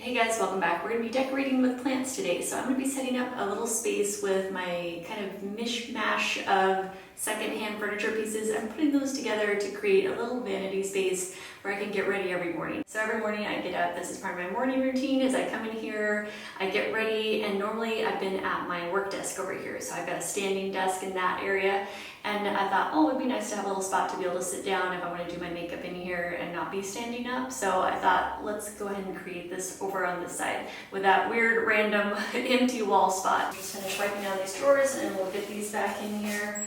Hey guys, welcome back. We're going to be decorating with plants today. So I'm going to be setting up a little space with my kind of mishmash of secondhand furniture pieces. I'm putting those together to create a little vanity space where I can get ready every morning. So every morning I get up, this is part of my morning routine. As I come in here, I get ready, and normally I've been at my work desk over here. So I've got a standing desk in that area. And I thought, oh, it'd be nice to have a little spot to be able to sit down if I want to do my makeup in here and not be standing up. So I thought, let's go ahead and create this over on this side with that weird random empty wall spot. Just finish wiping down these drawers and we'll get these back in here.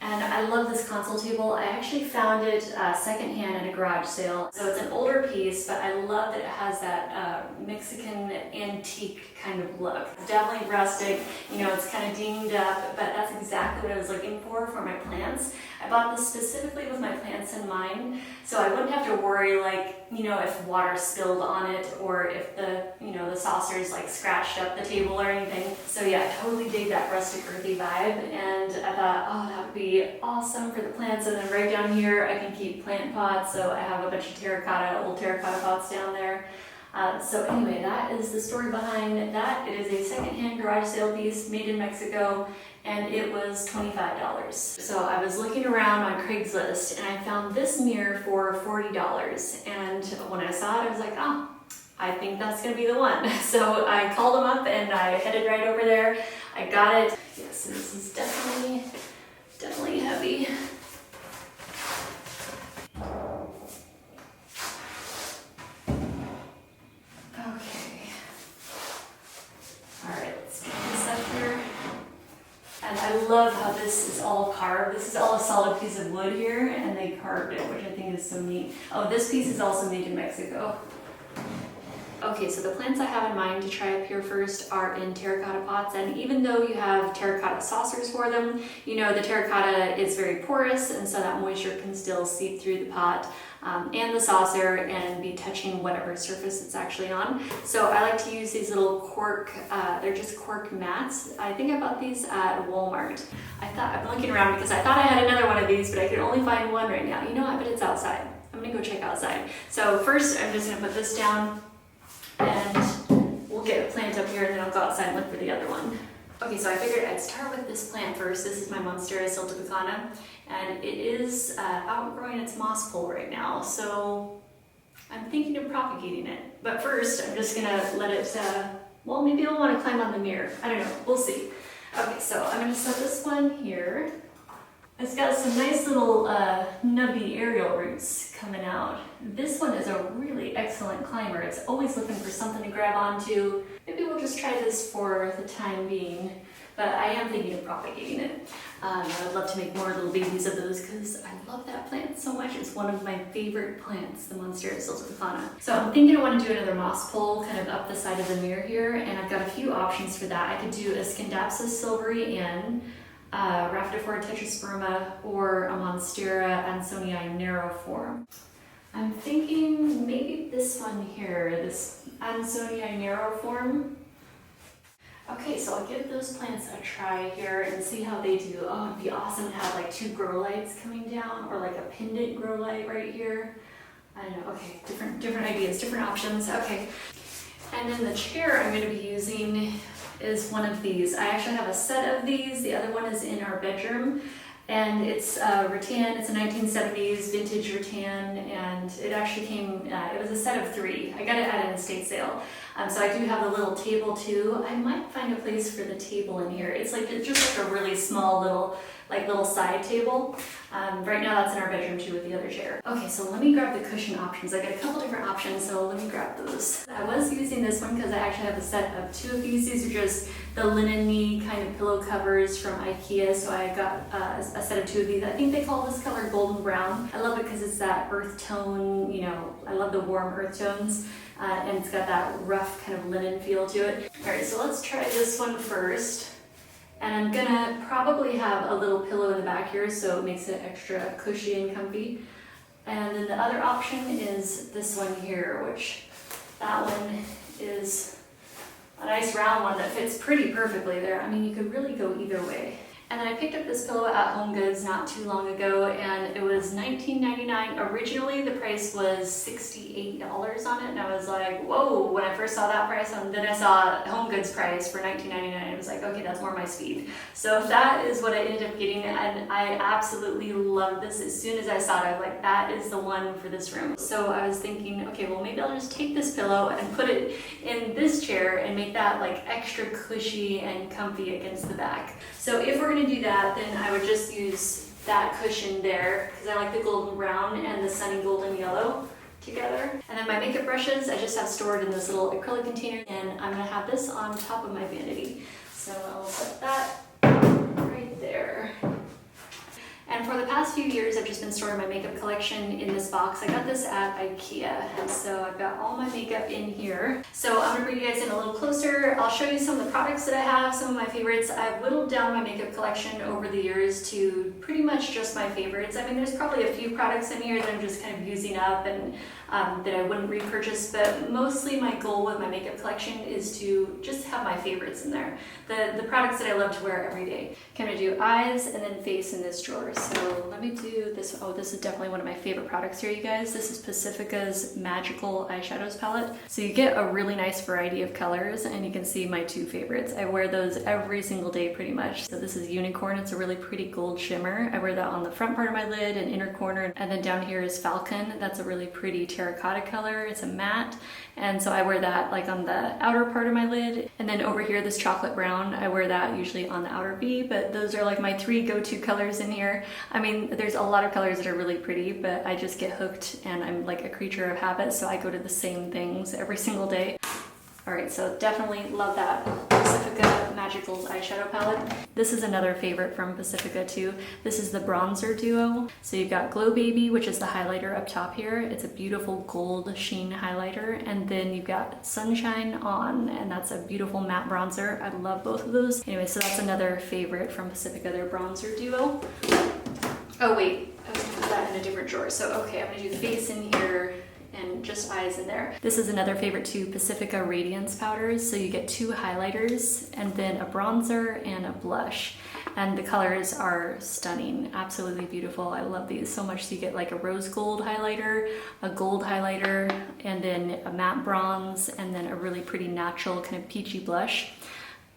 And I love this console table. I actually found it secondhand at a garage sale. So it's an older piece, but I love that it has that Mexican antique kind of look. Definitely rustic, you know, it's kind of dinged up, but that's exactly what I was looking for my plants. I bought this specifically with my plants in mind, so I wouldn't have to worry, like, you know, if water spilled on it or if the, you know, the saucers like scratched up the table or anything. So yeah, I totally dig that rustic earthy vibe, and I thought, oh, that would be awesome for the plants. And then right down here I can keep plant pots, so I have a bunch of old terracotta pots down there. So anyway, that is the story behind that. It is a secondhand garage sale piece made in Mexico, and it was $25. So I was looking around on Craigslist and I found this mirror for $40, and when I saw it I was like, oh, I think that's gonna be the one. So I called them up and I headed right over there. I got it. Yes, this is definitely heavy. I love how this is all carved. This is all a solid piece of wood here, and they carved it, which I think is so neat. Oh, this piece is also made in Mexico. Okay, so the plants I have in mind to try up here first are in terracotta pots, and even though you have terracotta saucers for them, you know, the terracotta is very porous, and so that moisture can still seep through the pot and the saucer and be touching whatever surface it's actually on. So I like to use these little cork, they're just Cork Mats. I think I bought these at Walmart. I'm looking around because I thought I had another one of these, but I could only find one right now. You know what, but it's outside. I'm gonna go check outside. So first I'm just gonna put this down, and we'll get a plant up here, and then I'll go outside and look for the other one. Okay, so I figured I'd start with this plant first. This is my Monstera siltepecana, and it is outgrowing its moss pole right now, so I'm thinking of propagating it. But first, I'm just gonna let it, well, maybe it'll want to climb on the mirror. I don't know, we'll see. Okay, so I'm gonna set this one here. It's got some nice little nubby aerial roots coming out. This one is a really excellent climber. It's always looking for something to grab onto. Maybe we'll just try this for the time being, but I am thinking of propagating it. I would love to make more little babies of those because I love that plant so much. It's one of my favorite plants, the Monstera siltepecana. So I'm thinking I want to do another moss pole kind of up the side of the mirror here, and I've got a few options for that. I could do a Scindapsus silvery in, Rhaphidophora tetrasperma, or a Monstera ansonii narrow form. I'm thinking maybe this one here, this ansonii narrow form. Okay, so I'll give those plants a try here and see how they do. Oh, it'd be awesome to have like two grow lights coming down, or like a pendant grow light right here. I don't know, okay, different ideas, different options, okay. And then the chair I'm gonna be using is one of these. I actually have a set of these. The other one is in our bedroom, and it's rattan. It's a 1970s vintage rattan, and it actually came, it was a set of 3. I got it at an estate sale. So I do have a little table too. I might find a place for the table in here. It's just like a really small little side table. Right now that's in our bedroom too with the other chair. Okay, so let me grab the cushion options. I got a couple different options, so let me grab those. I was using this one because I actually have a set of 2 of these. These are just the linen-y kind of pillow covers from IKEA, so I got a set of 2 of these. I think they call this color golden brown. I love it because it's that earth tone, you know, I love the warm earth tones. And it's got that rough kind of linen feel to it. All right, so let's try this one first. And I'm gonna probably have a little pillow in the back here, so it makes it extra cushy and comfy. And then the other option is this one here, which that one is a nice round one that fits pretty perfectly there. I mean, you could really go either way. And then I picked up this pillow at HomeGoods not too long ago, and it was $19.99. Originally the price was $68 on it, and I was like, whoa, when I first saw that price, and then I saw HomeGoods price for $19.99, I was like, okay, that's more my speed. So that is what I ended up getting, and I absolutely love this. As soon as I saw it, I was like, that is the one for this room. So I was thinking, okay, well maybe I'll just take this pillow and put it in this chair and make that like extra cushy and comfy against the back. So if we're gonna do that, then I would just use that cushion there because I like the golden brown and the sunny golden yellow together. And then my makeup brushes, I just have stored in this little acrylic container, and I'm gonna have this on top of my vanity. So I'll set that right there. And for the past few years, I've just been storing my makeup collection in this box. I got this at IKEA, and so I've got all my makeup in here. So I'm gonna bring you guys in a little closer. I'll show you some of the products that I have, some of my favorites. I've whittled down my makeup collection over the years to pretty much just my favorites. I mean, there's probably a few products in here that I'm just kind of using up and that I wouldn't repurchase, but mostly my goal with my makeup collection is to just have my favorites in there. The products that I love to wear every day. I'm gonna do eyes and then face in this drawer. So let me do this. Oh, this is definitely one of my favorite products here, you guys. This is Pacifica's Magical Eyeshadows palette. So you get a really nice variety of colors, and you can see my two favorites. I wear those every single day pretty much. So this is Unicorn. It's a really pretty gold shimmer. I wear that on the front part of my lid and inner corner. And then down here is Falcon. That's a really pretty terracotta color. It's a matte. And so I wear that like on the outer part of my lid. And then over here, this chocolate brown, I wear that usually on the outer V, but those are like my three go-to colors in here. I mean, there's a lot of colors that are really pretty, but I just get hooked and I'm like a creature of habit, so I go to the same things every single day. All right, so definitely love that Pacifica Magical's eyeshadow palette. This is another favorite from Pacifica too. This is the bronzer duo. So you've got Glow Baby, which is the highlighter up top here. It's a beautiful gold sheen highlighter. And then you've got Sunshine On, and that's a beautiful matte bronzer. I love both of those. Anyway, so that's another favorite from Pacifica, their bronzer duo. Oh wait, I was gonna put that in a different drawer. So okay, I'm gonna do face in here and just eyes in there. This is another favorite too, Pacifica Radiance powders. So you get two highlighters and then a bronzer and a blush. And the colors are stunning, absolutely beautiful. I love these so much. So you get like a rose gold highlighter, a gold highlighter, and then a matte bronze, and then a really pretty natural kind of peachy blush.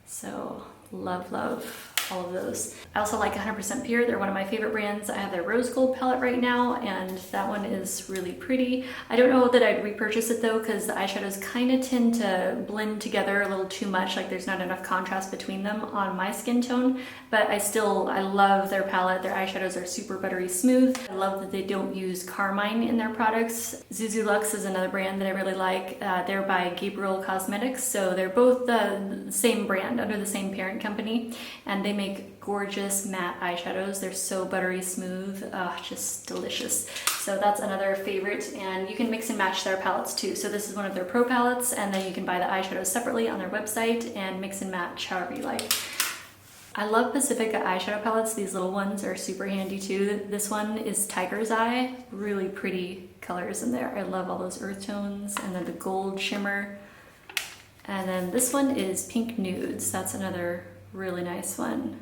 So love, love all of those. I also like 100% Pure. They're one of my favorite brands. I have their rose gold palette right now, and that one is really pretty. I don't know that I'd repurchase it though, because the eyeshadows kind of tend to blend together a little too much. Like there's not enough contrast between them on my skin tone, but I love their palette. Their eyeshadows are super buttery smooth. I love that they don't use carmine in their products. Zuzu Luxe is another brand that I really like. They're by Gabriel Cosmetics, so they're both the same brand under the same parent company, and they make gorgeous matte eyeshadows. They're so buttery smooth, just delicious. So that's another favorite, and you can mix and match their palettes too. So this is one of their pro palettes, and then you can buy the eyeshadows separately on their website and mix and match however you like. I love Pacifica eyeshadow palettes. These little ones are super handy too. This one is Tiger's Eye, really pretty colors in there. I love all those earth tones, and then the gold shimmer. And then this one is Pink Nudes. That's another really nice one.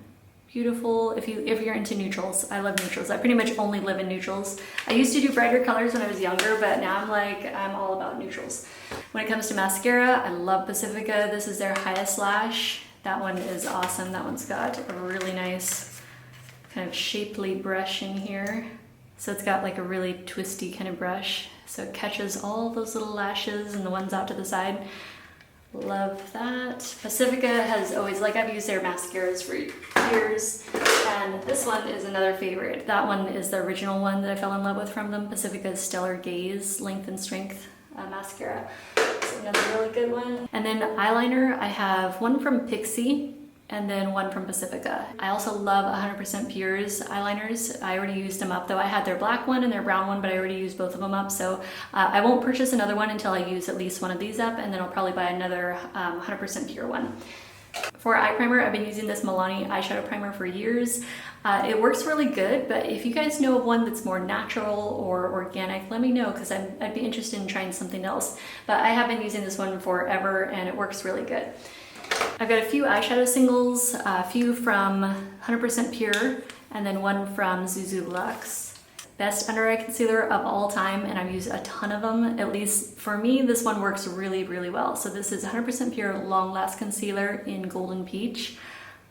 Beautiful. If you're into neutrals, I love neutrals. I pretty much only live in neutrals. I used to do brighter colors when I was younger, but now I'm all about neutrals. When it comes to mascara, I love Pacifica. This is their Highest Lash. That one is awesome. That one's got a really nice kind of shapely brush in here. So it's got like a really twisty kind of brush. So it catches all those little lashes and the ones out to the side. Love that. Pacifica has always, like, I've used their mascaras for years, and this one is another favorite. That one is the original one that I fell in love with from them, Pacifica's Stellar Gaze Length and Strength mascara. So another really good one. And then eyeliner, I have one from Pixie and then one from Pacifica. I also love 100% Pure's eyeliners. I already used them up though. I had their black one and their brown one, but I already used both of them up. So I won't purchase another one until I use at least one of these up, and then I'll probably buy another 100% Pure one. For eye primer, I've been using this Milani eyeshadow primer for years. It works really good, but if you guys know of one that's more natural or organic, let me know, because I'd be interested in trying something else. But I have been using this one forever and it works really good. I've got a few eyeshadow singles, a few from 100% Pure, and then one from Zuzu Luxe. Best under eye concealer of all time, and I've used a ton of them. At least for me, this one works really, really well. So this is 100% Pure Long Last Concealer in Golden Peach.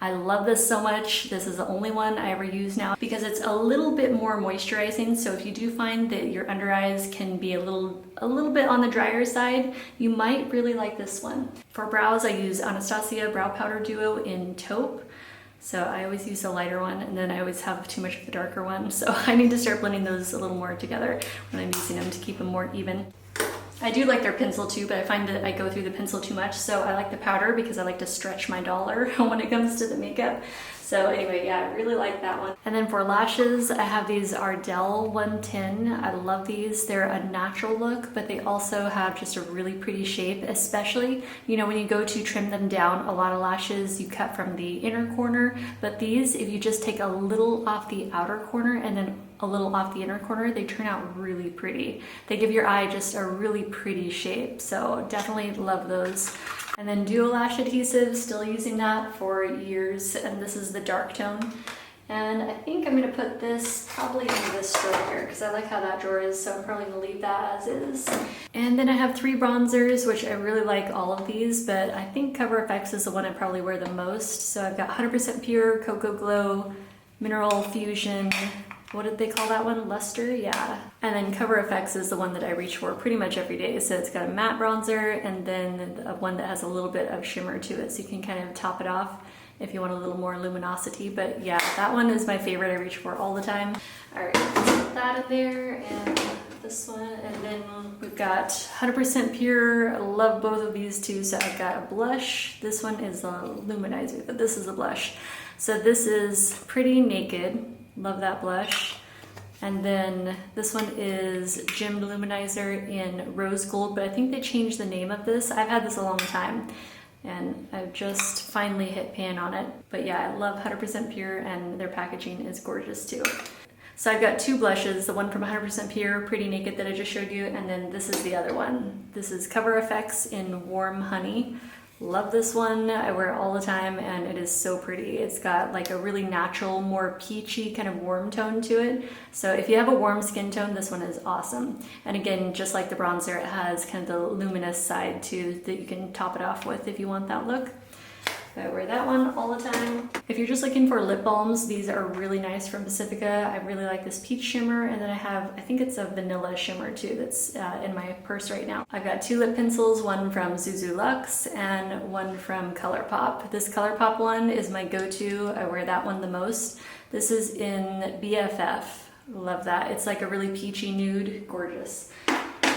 I love this so much. This is the only one I ever use now because it's a little bit more moisturizing. So if you do find that your under eyes can be a little bit on the drier side, you might really like this one. For brows, I use Anastasia Brow Powder Duo in Taupe. So I always use the lighter one, and then I always have too much of the darker one. So I need to start blending those a little more together when I'm using them to keep them more even. I do like their pencil too, but I find that I go through the pencil too much, so I like the powder because I like to stretch my dollar when it comes to the makeup. So anyway, yeah, I really like that one. And then for lashes, I have these Ardell 110. I love these. They're a natural look, but they also have just a really pretty shape, especially, you know, when you go to trim them down, a lot of lashes you cut from the inner corner, but these, if you just take a little off the outer corner and then a little off the inner corner, they turn out really pretty. They give your eye just a really pretty shape, so definitely love those. And then Duo Lash Adhesive, still using that for years, and this is the dark tone. And I think I'm gonna put this probably in this drawer here because I like how that drawer is, so I'm probably gonna leave that as is. And then I have 3 bronzers, which I really like all of these, but I think Cover FX is the one I probably wear the most. So I've got 100% Pure, Cocoa Glow, Mineral Fusion, what did they call that one? Luster? Yeah. And then Cover FX is the one that I reach for pretty much every day. So it's got a matte bronzer and then one that has a little bit of shimmer to it, so you can kind of top it off if you want a little more luminosity. But yeah, that one is my favorite. I reach for all the time. All right, let's put that in there and this one. And then we've got 100% Pure. I love both of these two. So I've got a blush. This one is a luminizer, but this is a blush. So this is Pretty Naked. Love that blush. And then this one is Gemmed Luminizer in Rose Gold, but I think they changed the name of this. I've had this a long time and I've just finally hit pan on it. But yeah, I love 100% Pure and their packaging is gorgeous too. So I've got 2 blushes, the one from 100% Pure, Pretty Naked that I just showed you, and then this is the other one. This is Cover FX in Warm Honey. Love this one. I wear it all the time and it is so pretty. It's got like a really natural, more peachy kind of warm tone to it. So if you have a warm skin tone, this one is awesome. And again, just like the bronzer, it has kind of the luminous side too that you can top it off with if you want that look. I wear that one all the time. If you're just looking for lip balms, these are really nice from Pacifica. I really like this peach shimmer, and then I have, I think it's a vanilla shimmer too that's in my purse right now. I've got 2 lip pencils, one from Zuzu Luxe and one from ColourPop. This ColourPop one is my go-to. I wear that one the most. This is in BFF. Love that. It's like a really peachy nude, gorgeous.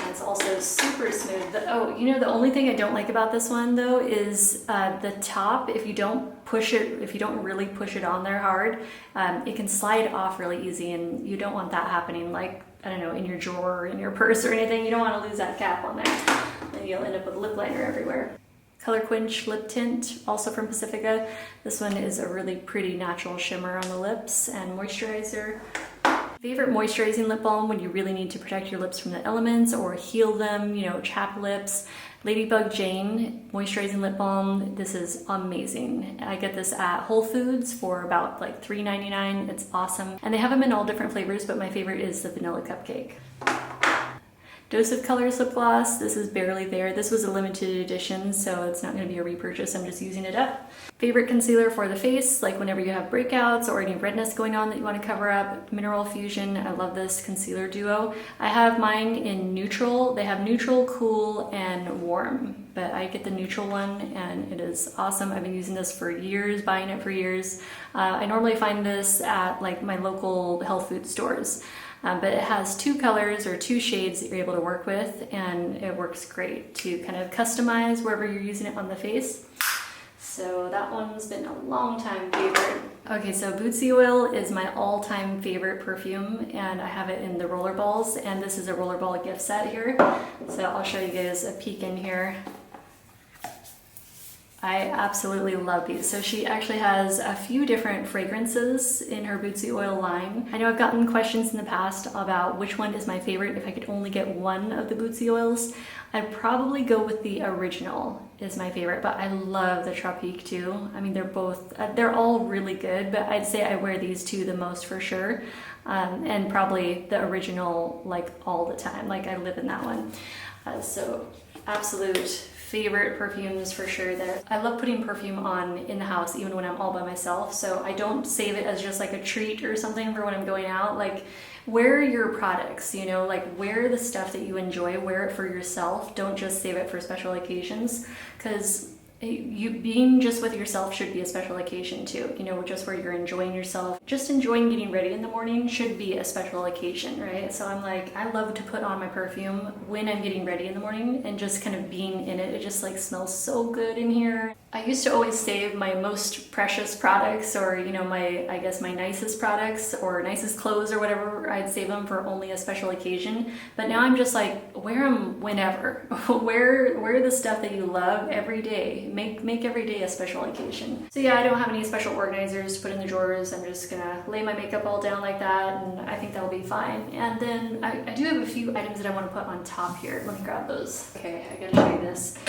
It's also super smooth. Oh, you know, the only thing I don't like about this one though is the top. If you don't push it, if you don't really push it on there hard, it can slide off really easy, and you don't want that happening, like, I don't know, in your drawer or in your purse or anything. You don't want to lose that cap on there. Then you'll end up with lip liner everywhere. Color Quench Lip Tint, also from Pacifica. This one is a really pretty natural shimmer on the lips and moisturizer. Favorite moisturizing lip balm when you really need to protect your lips from the elements or heal them, you know, chapped lips. Ladybug Jane moisturizing lip balm. This is amazing. I get this at Whole Foods for about like $3.99. It's awesome. And they have them in all different flavors, but my favorite is the vanilla cupcake. Dose of Colors lip gloss. This is barely there. This was a limited edition, so it's not going to be a repurchase. I'm just using it up. Favorite concealer for the face, like whenever you have breakouts or any redness going on that you want to cover up. Mineral Fusion. I love this concealer duo. I have mine in neutral. They have neutral, cool, and warm, but I get the neutral one and it is awesome. I've been using this for years, buying it for years. I normally find this at like my local health food stores. But it has 2 colors or 2 shades that you're able to work with, and it works great to kind of customize wherever you're using it on the face. So that one's been a long time favorite. Okay, so Bootsy Oil is my all-time favorite perfume, and I have it in the rollerballs, and this is a rollerball gift set here. So I'll show you guys a peek in here. I absolutely love these. So she actually has a few different fragrances in her Bootsy Oil line. I know I've gotten questions in the past about which one is my favorite. If I could only get one of the Bootsy Oils, I'd probably go with the original is my favorite, but I love the Tropique too. I mean, they're all really good, but I'd say I wear these two the most for sure. And probably the original like all the time, like I live in that one. So absolute favorite perfumes for sure there. I love putting perfume on in the house even when I'm all by myself, so I don't save it as just like a treat or something for when I'm going out. Like, wear your products, you know, like wear the stuff that you enjoy, wear it for yourself. Don't just save it for special occasions, because you being just with yourself should be a special occasion too, you know, just where you're enjoying yourself. Just enjoying getting ready in the morning should be a special occasion, right? So I'm like, I love to put on my perfume when I'm getting ready in the morning and just kind of being in it. It just like smells so good in here. I used to always save my most precious products, or you know, I guess my nicest products or nicest clothes or whatever, I'd save them for only a special occasion. But now I'm just like, wear them whenever. wear the stuff that you love every day. Make every day a special occasion. So yeah, I don't have any special organizers to put in the drawers. I'm just gonna lay my makeup all down like that, and I think that'll be fine. And then I do have a few items that I want to put on top here. Let me grab those. Okay, I gotta show you this.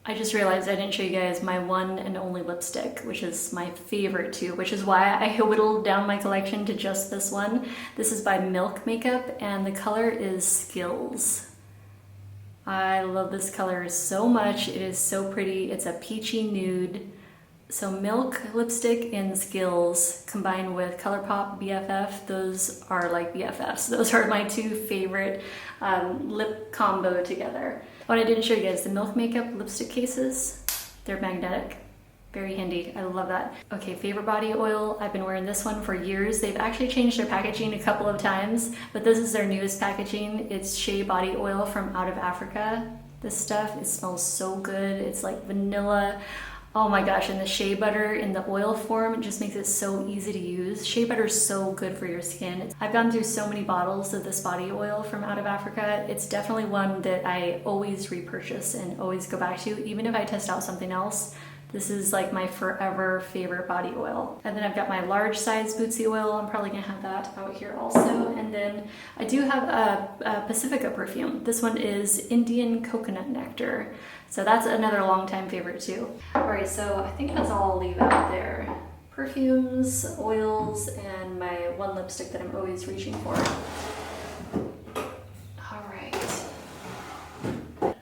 I just realized I didn't show you guys my one and only lipstick, which is my favorite too, which is why I whittled down my collection to just this one. This is by Milk Makeup, and the color is Skills. I love this color so much. It is so pretty. It's a peachy nude. So Milk lipstick and Skills combined with ColourPop BFF, those are like BFFs. Those are my two favorite lip combo together. What I didn't show you guys, the Milk Makeup lipstick cases, they're magnetic. Very handy, I love that. Okay, favorite body oil, I've been wearing this one for years. They've actually changed their packaging a couple of times, but this is their newest packaging. It's Shea Body Oil from out of Africa. This stuff, it smells so good. It's like vanilla. Oh my gosh, and the shea butter in the oil form, it just makes it so easy to use. Shea butter is so good for your skin. I've gone through so many bottles of this body oil from out of Africa. It's definitely one that I always repurchase and always go back to, even if I test out something else. This is like my forever favorite body oil. And then I've got my large size Bootsy oil. I'm probably gonna have that out here also. And then I do have a Pacifica perfume. This one is Indian Coconut Nectar. So that's another longtime favorite too. All right, so I think that's all I'll leave out there. Perfumes, oils, and my one lipstick that I'm always reaching for.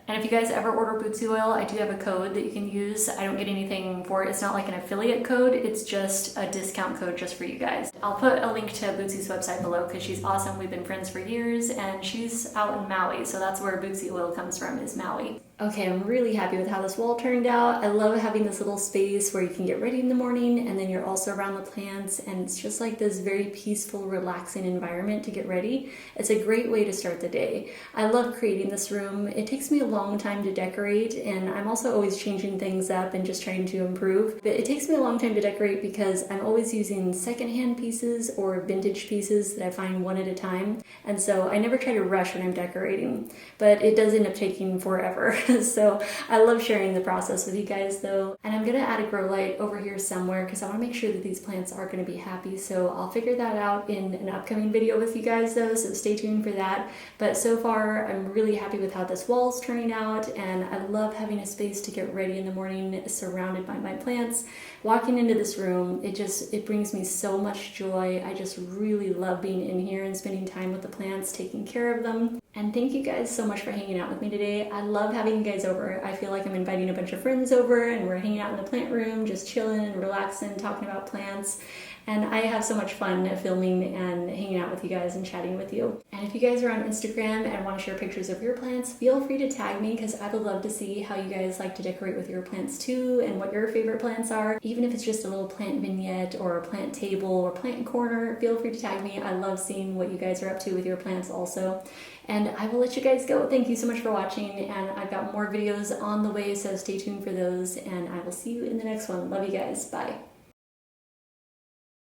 And if you guys ever order Bootsy Oil, I do have a code that you can use. I don't get anything for it. It's not like an affiliate code. It's just a discount code just for you guys. I'll put a link to Bootsy's website below because she's awesome. We've been friends for years, and she's out in Maui. So that's where Bootsy Oil comes from, is Maui. Okay, I'm really happy with how this wall turned out. I love having this little space where you can get ready in the morning, and then you're also around the plants, and it's just like this very peaceful, relaxing environment to get ready. It's a great way to start the day. I love creating this room. It takes me a long time to decorate, and I'm also always changing things up and just trying to improve. But it takes me a long time to decorate because I'm always using secondhand pieces or vintage pieces that I find one at a time. And so I never try to rush when I'm decorating, but it does end up taking forever. So I love sharing the process with you guys though. And I'm gonna add a grow light over here somewhere because I wanna make sure that these plants are gonna be happy. So I'll figure that out in an upcoming video with you guys though, so stay tuned for that. But so far, I'm really happy with how this wall's turning out, and I love having a space to get ready in the morning surrounded by my plants. Walking into this room, it brings me so much joy. I just really love being in here and spending time with the plants, taking care of them. And thank you guys so much for hanging out with me today. I love having you guys over. I feel like I'm inviting a bunch of friends over and we're hanging out in the plant room, just chilling and relaxing, talking about plants. And I have so much fun filming and hanging out with you guys and chatting with you. And if you guys are on Instagram and want to share pictures of your plants, feel free to tag me because I would love to see how you guys like to decorate with your plants too and what your favorite plants are. Even if it's just a little plant vignette or a plant table or plant corner, feel free to tag me. I love seeing what you guys are up to with your plants also. And I will let you guys go. Thank you so much for watching, and I've got more videos on the way, so stay tuned for those, and I will see you in the next one. Love you guys. Bye.